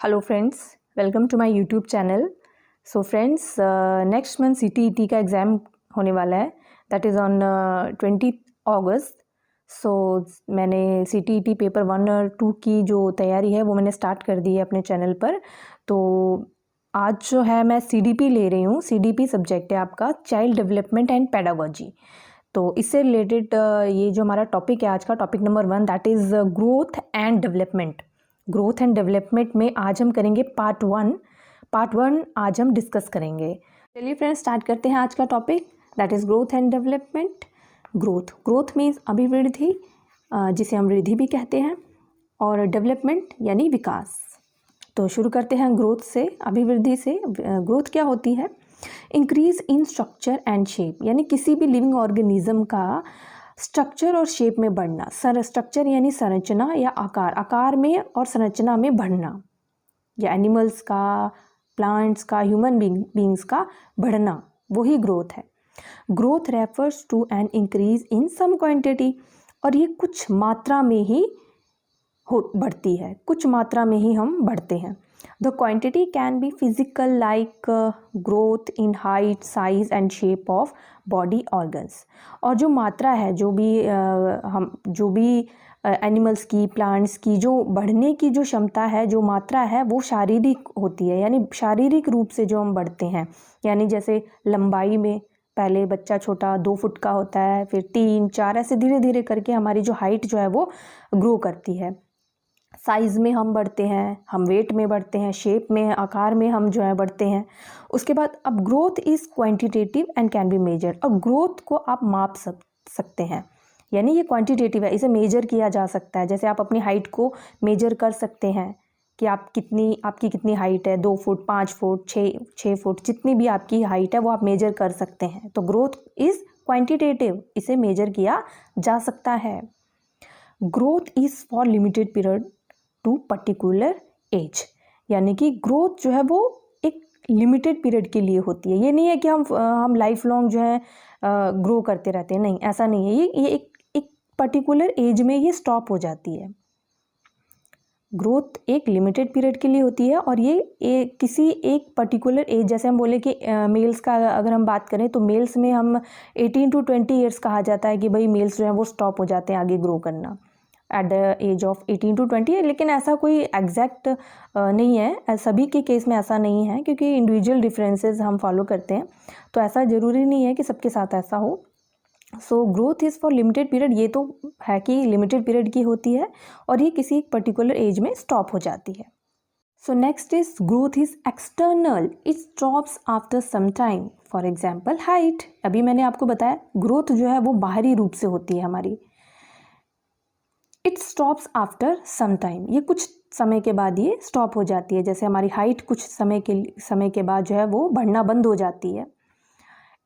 Hello friends, welcome to my YouTube channel. So friends, next month CTET का exam होने वाला है, that is on 20 August. So मैंने CTET paper 1 और 2 की जो तैयारी है वो मैंने स्टार्ट कर दी है अपने चैनल पर। तो आज जो है मैं CDP ले रही हूँ। CDP सब्जेक्ट है आपका चाइल्ड डेवलपमेंट एंड पेडागोजी। तो इससे रिलेटेड ये जो हमारा टॉपिक है आज का, topic number 1, that is growth and development. Growth and development में आज हम करेंगे पार्ट 1 आज हम डिस्कस करेंगे। चलिए फ्रेंड्स, स्टार्ट करते हैं आज का topic, that is growth and development. Growth means अभिवृद्धि, जिसे हम वृद्धि भी कहते हैं, और डेवलपमेंट यानी विकास। तो शुरू करते हैं ग्रोथ से, अभिवृद्धि से। ग्रोथ क्या होती है? Increase in structure and shape, यानी किसी भी लिविंग ऑर्गेनिज्म का स्ट्रक्चर और शेप में बढ़ना। स्ट्रक्चर यानी संरचना या आकार में और संरचना में बढ़ना, या एनिमल्स का, प्लांट्स का, ह्यूमन बींग्स का बढ़ना, वही ग्रोथ है। Growth refers to an increase in some quantity, और ये कुछ मात्रा में ही बढ़ती है, कुछ मात्रा में ही हम बढ़ते हैं। The quantity can be physical, like growth in height, size and shape of body organs. और जो मात्रा है, जो भी एनिमल्स की, प्लांट्स की जो बढ़ने की जो क्षमता है, जो मात्रा है, वो शारीरिक होती है, यानी शारीरिक रूप से जो हम बढ़ते हैं। यानी जैसे लंबाई में पहले बच्चा छोटा 2 फुट का होता है, फिर 3, 4, ऐसे धीरे धीरे करके हमारी जो हाइट जो है वो ग्रो करती है। साइज़ में हम बढ़ते हैं, हम वेट में बढ़ते हैं, शेप में, आकार में हम जो है बढ़ते हैं। उसके बाद अब growth is quantitative and can be measured, और ग्रोथ को आप माप सकते हैं, यानी ये क्वांटिटेटिव है, इसे मेजर किया जा सकता है। जैसे आप अपनी हाइट को मेजर कर सकते हैं कि आपकी कितनी हाइट है, 2 फुट, 5 फुट, 6 फुट, जितनी भी आपकी हाइट है वो आप मेजर कर सकते हैं। तो ग्रोथ इज़ क्वांटिटेटिव, इसे मेजर किया जा सकता है। Growth is for limited period to particular age, यानी कि ग्रोथ जो है वो एक लिमिटेड पीरियड के लिए होती है। ये नहीं है कि हम लाइफ लॉन्ग जो है ग्रो करते रहते हैं, नहीं, ऐसा नहीं है। ये एक पर्टिकुलर एज में ये स्टॉप हो जाती है। ग्रोथ एक लिमिटेड पीरियड के लिए होती है, और ये किसी एक पर्टिकुलर एज, जैसे हम बोले कि मेल्स का अगर हम बात करें तो मेल्स में हम 18 to 20 ईयर्स कहा जाता है कि भाई मेल्स जो है वो स्टॉप हो जाते हैं आगे ग्रो करना at the age of 18 to 20। लेकिन ऐसा कोई एग्जैक्ट नहीं है, सभी के केस में ऐसा नहीं है, क्योंकि इंडिविजुअल डिफरेंसेस हम फॉलो करते हैं, तो ऐसा ज़रूरी नहीं है कि सबके साथ ऐसा हो। So growth is for limited period, ये तो है कि लिमिटेड पीरियड की होती है, और ये किसी एक पर्टिकुलर एज में स्टॉप हो जाती है। So next is growth is external, it stops after some time. For example height, अभी मैंने आपको बताया ग्रोथ जो है वो बाहरी रूप से होती है हमारी। It stops after some time, ये कुछ समय के बाद ये स्टॉप हो जाती है। जैसे हमारी हाइट कुछ समय के बाद जो है वो बढ़ना बंद हो जाती है।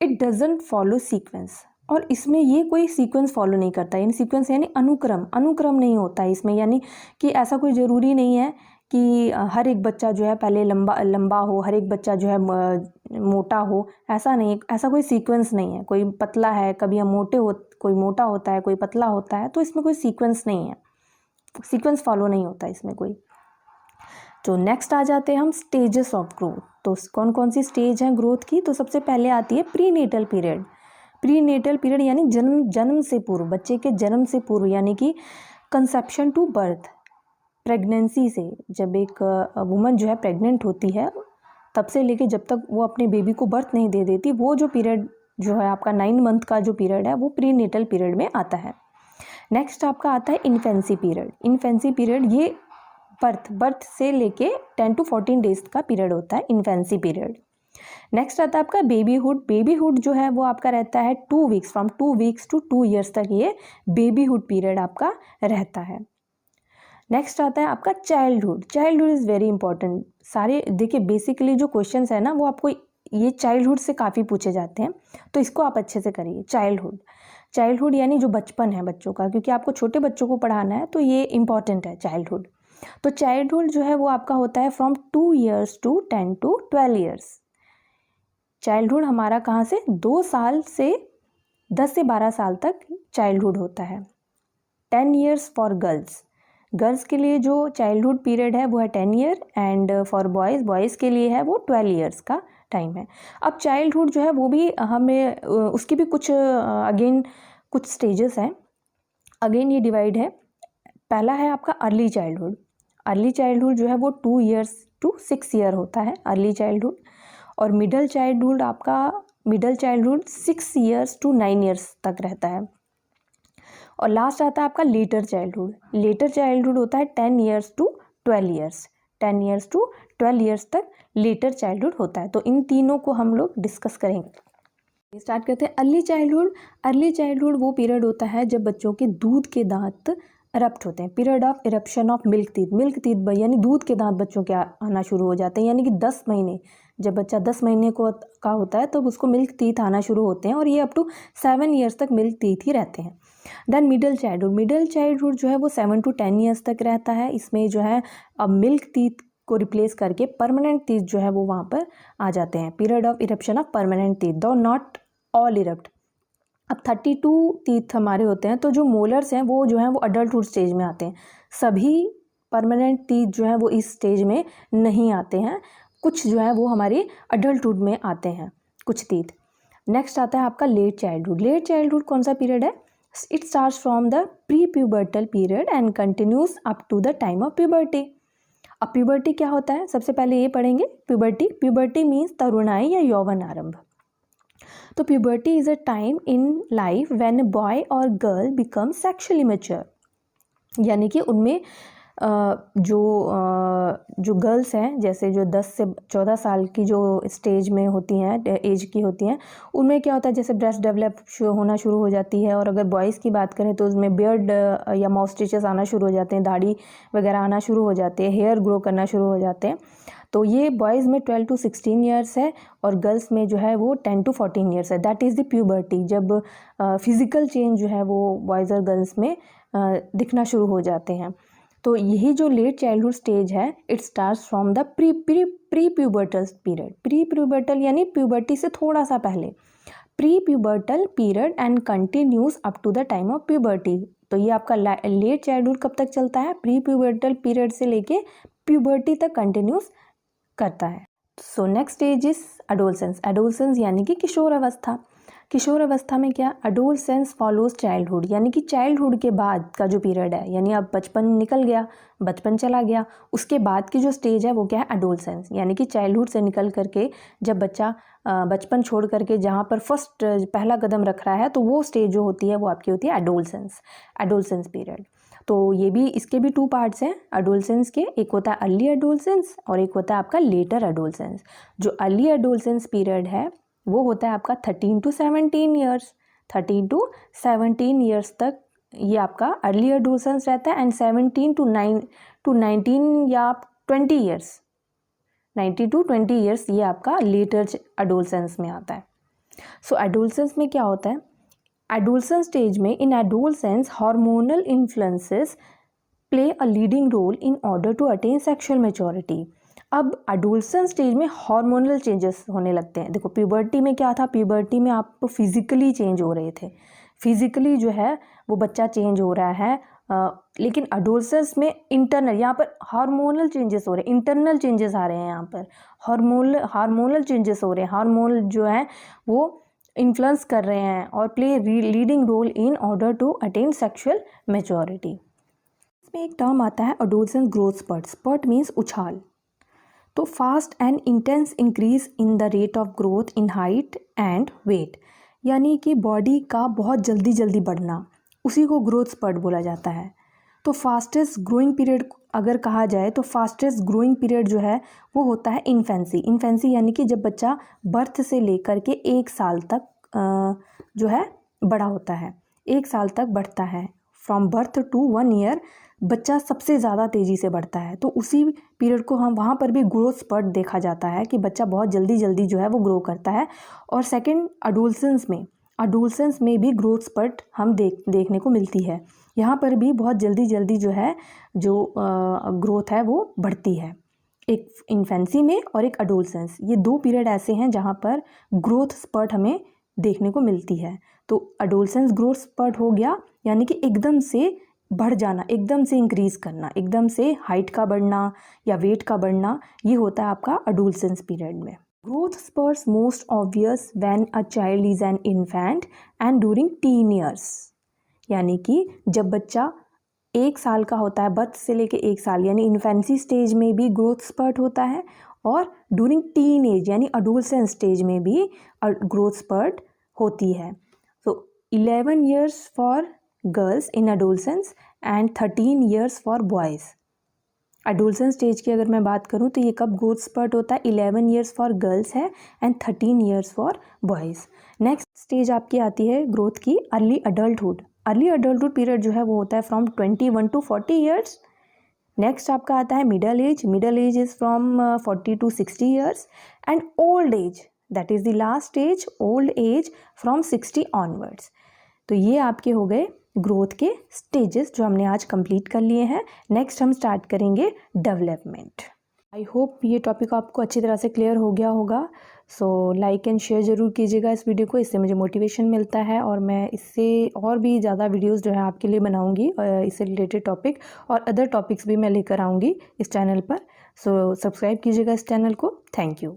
इट डजेंट फॉलो सीक्वेंस, और इसमें ये कोई सीक्वेंस फॉलो नहीं करता, यानी सीक्वेंस यानी अनुक्रम नहीं होता है इसमें। यानी कि ऐसा कोई ज़रूरी नहीं है कि हर एक बच्चा जो है पहले लंबा हो, हर एक बच्चा जो है मोटा हो, ऐसा नहीं, ऐसा कोई सीक्वेंस नहीं है। कोई पतला है, कभी हम कोई मोटा होता है, कोई पतला होता है, तो इसमें कोई सीक्वेंस नहीं है, सीक्वेंस फॉलो नहीं होता इसमें कोई। तो नेक्स्ट आ जाते हैं हम स्टेजेस ऑफ ग्रोथ। तो कौन कौन सी स्टेज हैं ग्रोथ की? तो सबसे पहले आती है प्रीनेटल पीरियड। प्रीनेटल पीरियड यानी जन्म से पूर्व, बच्चे के जन्म से पूर्व, यानी कि कंसेप्शन टू बर्थ। प्रेगनेंसी से, जब एक वुमन जो है प्रेग्नेंट होती है, तब से लेके जब तक वो अपने बेबी को बर्थ नहीं दे देती, वो जो पीरियड जो है आपका 9 मंथ का जो पीरियड है वो प्रीनेटल पीरियड में आता है। नेक्स्ट आपका आता है इन्फेंसी पीरियड। इन्फेंसी पीरियड ये बर्थ से लेके 10 to 14 डेज का पीरियड होता है, इन्फेंसी पीरियड। नेक्स्ट आता है आपका बेबीहुड। बेबीहुड जो है वो आपका रहता है 2 weeks, from 2 weeks to 2 years तक ये बेबीहुड पीरियड आपका रहता है। नेक्स्ट आता है आपका childhood. Childhood is very important. सारे देखिए बेसिकली जो क्वेश्चंस है ना वो आपको ये चाइल्डहुड से काफ़ी पूछे जाते हैं, तो इसको आप अच्छे से करिए। चाइल्डहुड यानी जो बचपन है बच्चों का, क्योंकि आपको छोटे बच्चों को पढ़ाना है, तो ये इंपॉर्टेंट है चाइल्डहुड। तो चाइल्डहुड जो है वो आपका होता है from 2 years to 10 to 12 years. Childhood हमारा कहाँ से 2 साल से 10 से 12 साल तक चाइल्डहुड होता है। 10 ईयर्स फॉर गर्ल्स, गर्ल्स के लिए जो चाइल्डहुड पीरियड है वो है 10 ईयर एंड फॉर बॉयज़ के लिए है वो 12 ईयर्स का टाइम है। अब चाइल्डहुड जो है वो भी हमें उसकी भी कुछ अगेन कुछ स्टेजेस हैं। अगेन ये डिवाइड है। पहला है आपका अर्ली चाइल्डहुड। अर्ली चाइल्डहुड जो है वो 2 ईयर्स टू 6 ईयर होता है अर्ली चाइल्डहुड। और middle childhood 6 years to 9 years तक रहता है। और लास्ट आता है आपका लेटर चाइल्डहुड। लेटर चाइल्डहुड होता है 10 years to 12 years. 10 years to 12 years तक लेटर चाइल्डहुड होता है। तो इन तीनों को हम लोग डिस्कस करेंगे। स्टार्ट करते हैं अर्ली चाइल्डहुड। अर्ली चाइल्डहुड वो पीरियड होता है जब बच्चों के दूध के दांत इरप्ट होते हैं। Period of eruption of milk teeth यानी दूध के दांत बच्चों के आना शुरू हो जाते हैं। यानी कि 10 महीने, जब बच्चा 10 महीने का होता है तब उसको मिल्क टीथ आना शुरू होते हैं और ये अप टू 7 ईयर्स तक मिल्क टीथ ही रहते हैं। देन मिडिल चाइल्डहुड जो है वो 7 to 10 ईयर्स तक रहता है। इसमें जो है अब मिल्क टीथ को रिप्लेस करके परमानेंट टीथ जो है वो वहाँ पर आ जाते हैं। Period of eruption of permanent teeth, दो नॉट ऑल इरप्ट। अब 32 टीथ हमारे होते हैं। तो जो मोलर्स हैं वो जो है वो अडल्टहुड स्टेज में आते हैं। सभी परमानेंट टीथ जो है वो इस स्टेज में नहीं आते हैं। कुछ जो है वो हमारे अडल्टहुड में आते हैं कुछ टीथ। नेक्स्ट आता है आपका लेट चाइल्डहुड। लेट चाइल्डहुड कौन सा पीरियड है? It starts from the pre pubertal period and continues up to the time of puberty. अब प्यूबर्टी क्या होता है? सबसे पहले ये पढ़ेंगे प्यूबर्टी मीन्स तरुणाई या यौवन आरंभ। तो puberty is a time in life when a boy और गर्ल बिकम सेक्सुअली मैच्योर। यानी कि उनमें जो गर्ल्स हैं, जैसे जो 10 से 14 साल की जो स्टेज में होती हैं, एज की होती हैं, उनमें क्या होता है जैसे ब्रेस्ट डेवलप होना शुरू हो जाती है। और अगर बॉयज़ की बात करें तो उसमें बियर्ड या माउस्टिचेस आना शुरू हो जाते हैं, दाढ़ी वगैरह आना शुरू हो जाते हैं, हेयर ग्रो करना शुरू हो जाते हैं। तो ये बॉयज़ में 12 to 16 ईयर्स है और गर्ल्स में जो है वो 10 to 14 ईयर्स है। दैट इज़ द प्यूबर्टी, जब फिज़िकल चेंज जो है वो बॉयज़ और गर्ल्स में दिखना शुरू हो जाते हैं। तो यही जो लेट चाइल्डहुड स्टेज है, it starts from the pre pubertal period. Pre pubertal यानी प्यूबर्टी से थोड़ा सा पहले, pre pubertal period and continues up to the time of puberty. तो ये आपका लेट चाइल्डहुड कब तक चलता है? प्री प्यूबर्टल पीरियड से लेके प्यूबर्टी तक कंटिन्यूस करता है। So next stage is adolescence. Adolescence यानी कि किशोर अवस्था। किशोर अवस्था में क्या? एडोलसेंस फॉलोज चाइल्डहुड, यानी कि चाइल्डहुड के बाद का जो पीरियड है, यानी अब बचपन निकल गया, बचपन चला गया, उसके बाद की जो स्टेज है वो क्या है? एडोलसेंस। यानी कि चाइल्डहुड से निकल करके जब बच्चा बचपन छोड़ करके जहाँ पर फर्स्ट पहला कदम रख रहा है, तो वो स्टेज जो होती है वो आपकी होती है एडोलसेंस पीरियड। तो ये भी, इसके भी 2 पार्ट्स हैं एडोलसेंस के। एक होता है अर्ली एडोलसेंस और एक होता है आपका लेटर एडोलसेंस। जो अर्ली एडोलसेंस पीरियड है वो होता है आपका 13 to 17 ईयर्स। 13 to 17 ईयर्स तक ये आपका अर्ली एडोलसेंस रहता है एंड 17 to 19 या 20 ईयर्स, 19 to 20 ईयर्स ये आपका लेटर एडोलसेंस में आता है। सो एडोलसेंस में क्या होता है? एडोलसेंस स्टेज में, in adolescence hormonal influences play a leading role in order to attain sexual maturity. अब एडोलसेंस स्टेज में हार्मोनल चेंजेस होने लगते हैं। देखो प्यूबर्टी में क्या था? प्यूबर्टी में आप फिजिकली चेंज हो रहे थे, फिजिकली जो है वो बच्चा चेंज हो रहा है, लेकिन एडोलसेंस में इंटरनल, यहाँ पर हार्मोनल चेंजेस हो रहे हैं, इंटरनल चेंजेस आ रहे हैं, यहाँ पर हार्मोनल चेंजेस हो रहे हैं। हार्मोन जो है वो इन्फ्लुएंस कर रहे हैं और play leading role in order to attain sexual maturity. इसमें एक टर्म आता है adolescence growth spurt. Spurt means उछाल। तो fast and intense increase in the rate of growth in height and weight, यानी कि बॉडी का बहुत जल्दी बढ़ना, उसी को ग्रोथ स्पर्ट बोला जाता है। तो फास्टेस्ट ग्रोइंग पीरियड अगर कहा जाए तो फास्टेस्ट ग्रोइंग पीरियड जो है वो होता है इन्फेंसी यानी कि जब बच्चा बर्थ से लेकर के 1 साल तक जो है बड़ा होता है, 1 साल तक बढ़ता है। फ्रॉम बर्थ टू 1 ईयर बच्चा सबसे ज़्यादा तेज़ी से बढ़ता है। तो उसी पीरियड को हम वहाँ पर भी ग्रोथ स्पर्ट देखा जाता है कि बच्चा बहुत जल्दी जो है वो ग्रो करता है। और सेकेंड एडोलसेंस में भी ग्रोथ स्पर्ट हम देखने को मिलती है। यहाँ पर भी बहुत जल्दी जो है जो ग्रोथ है वो बढ़ती है, एक इन्फेंसी में और एक एडोलसेंस। ये 2 पीरियड ऐसे हैं जहाँ पर ग्रोथ स्पर्ट हमें देखने को मिलती है। तो एडोलसेंस ग्रोथ स्पर्ट हो गया, यानी कि एकदम से बढ़ जाना, एकदम से इंक्रीज़ करना, एकदम से हाइट का बढ़ना या वेट का बढ़ना, ये होता है आपका अडोलसेंस पीरियड में। Growth Spurs most obvious when a child is an infant and during tin years, यानी कि जब बच्चा 1 साल का होता है, बर्थ से लेके 1 साल यानी इन्फेंसी स्टेज में भी ग्रोथ स्पर्ट होता है, और ड्यूरिंग टीन एज यानी अडोलसेंस स्टेज में भी ग्रोथ स्पर्ट होती है। तो 11 years for girls in adolescence and 13 years for boys. Adolescence stage की अगर मैं बात करूं तो ये कब ग्रोथ स्पर्ट होता है, 11 years फॉर गर्ल्स है and 13 years for boys. Next stage आपकी आती है ग्रोथ की early adulthood. Early adulthood period जो है वो होता है फ्रॉम 21 to 40 years। नेक्स्ट आपका आता है middle age. Middle age is from 40 to 60 years and old age, that is the last stage, old age from 60 onwards. तो ये आपके हो गए ग्रोथ के स्टेजेस जो हमने आज कंप्लीट कर लिए हैं। नेक्स्ट हम स्टार्ट करेंगे डेवलपमेंट। आई होप ये टॉपिक आपको अच्छी तरह से क्लियर हो गया होगा। सो लाइक एंड शेयर ज़रूर कीजिएगा इस वीडियो को, इससे मुझे मोटिवेशन मिलता है और मैं इससे और भी ज़्यादा वीडियोस जो है आपके लिए बनाऊंगी, इससे रिलेटेड टॉपिक और अदर टॉपिक्स भी मैं लेकर आऊँगी इस चैनल पर। सो सब्सक्राइब कीजिएगा इस चैनल को। Thank you.